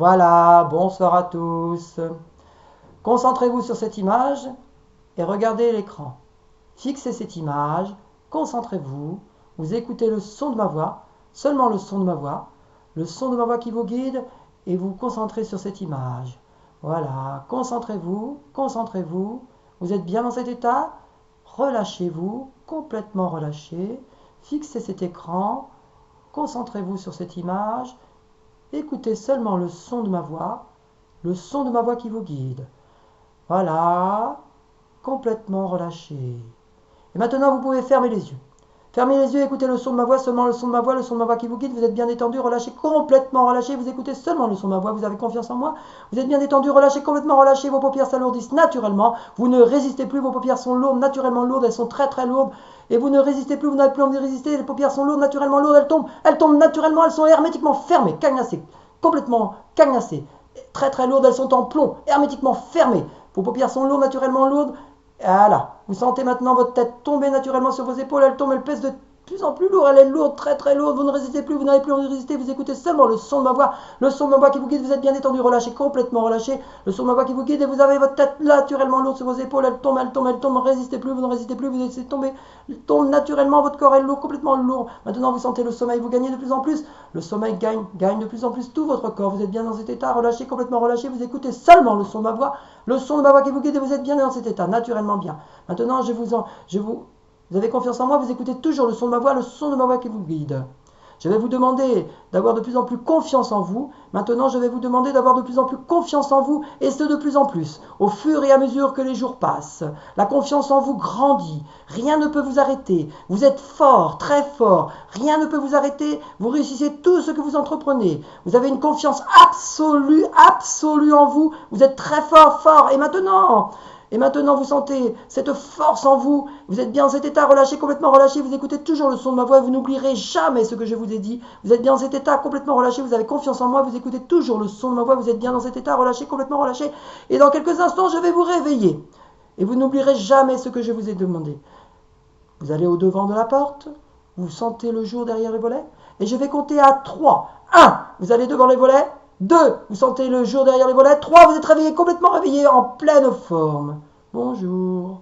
Voilà, bonsoir à tous. Concentrez-vous sur cette image et regardez l'écran. Fixez cette image, concentrez-vous, vous écoutez le son de ma voix, seulement le son de ma voix, le son de ma voix qui vous guide et vous concentrez sur cette image. Voilà, concentrez-vous, concentrez-vous. Vous êtes bien dans cet état? Relâchez-vous, complètement relâché. Fixez cet écran, concentrez-vous sur cette image. Écoutez seulement le son de ma voix qui vous guide. Voilà, complètement relâché. Et maintenant, vous pouvez fermer les yeux. Fermez les yeux, écoutez le son de ma voix, seulement le son de ma voix, le son de ma voix qui vous guide. Vous êtes bien détendu, relâché, complètement relâché. Vous écoutez seulement le son de ma voix, vous avez confiance en moi. Vous êtes bien détendu, relâché, complètement relâché. Vos paupières s'alourdissent naturellement. Vous ne résistez plus, vos paupières sont lourdes, naturellement lourdes. Elles sont très très lourdes. Et vous ne résistez plus, vous n'avez plus envie de résister. Les paupières sont lourdes, naturellement lourdes. Elles tombent naturellement, elles sont hermétiquement fermées, cagnassées, complètement cagnassées. Très très lourdes, elles sont en plomb, hermétiquement fermées. Vos paupières sont lourdes, naturellement lourdes. Voilà. Vous sentez maintenant votre tête tomber naturellement sur vos épaules. Elle tombe, elle pèse de plus en plus lourd. Elle est lourde, très très lourde. Vous ne résistez plus, vous n'avez plus envie de résister. Vous écoutez seulement le son de ma voix. Le son de ma voix qui vous guide. Vous êtes bien détendu, relâché, complètement relâché. Le son de ma voix qui vous guide. Et vous avez votre tête naturellement lourde sur vos épaules. Elle tombe, elle tombe, elle tombe. Ne résistez plus, vous ne résistez plus. Vous laissez tomber. Elle tombe naturellement. Votre corps est lourd, complètement lourd. Maintenant, vous sentez le sommeil. Vous gagnez de plus en plus. Le sommeil gagne de plus en plus tout votre corps. Vous êtes bien dans cet état, relâché, complètement relâché. Vous écoutez seulement le son de ma voix. Le son de ma voix qui vous guide et vous êtes bien dans cet état, naturellement bien. Maintenant, vous avez confiance en moi, vous écoutez toujours le son de ma voix, le son de ma voix qui vous guide. Je vais vous demander d'avoir de plus en plus confiance en vous. Maintenant, je vais vous demander d'avoir de plus en plus confiance en vous, et ce de plus en plus, au fur et à mesure que les jours passent. La confiance en vous grandit. Rien ne peut vous arrêter. Vous êtes fort, très fort. Rien ne peut vous arrêter. Vous réussissez tout ce que vous entreprenez. Vous avez une confiance absolue, absolue en vous. Vous êtes très fort, fort. Et maintenant, vous sentez cette force en vous. Vous êtes bien dans cet état relâché, complètement relâché. Vous écoutez toujours le son de ma voix. Vous n'oublierez jamais ce que je vous ai dit. Vous êtes bien dans cet état complètement relâché. Vous avez confiance en moi. Vous écoutez toujours le son de ma voix. Vous êtes bien dans cet état relâché, complètement relâché. Et dans quelques instants, je vais vous réveiller. Et vous n'oublierez jamais ce que je vous ai demandé. Vous allez au devant de la porte. Vous sentez le jour derrière les volets. Et je vais compter à 3. 1. Vous allez devant les volets. 2. Vous sentez le jour derrière les volets. 3. Vous êtes réveillé, complètement réveillé, en pleine forme. Bonjour.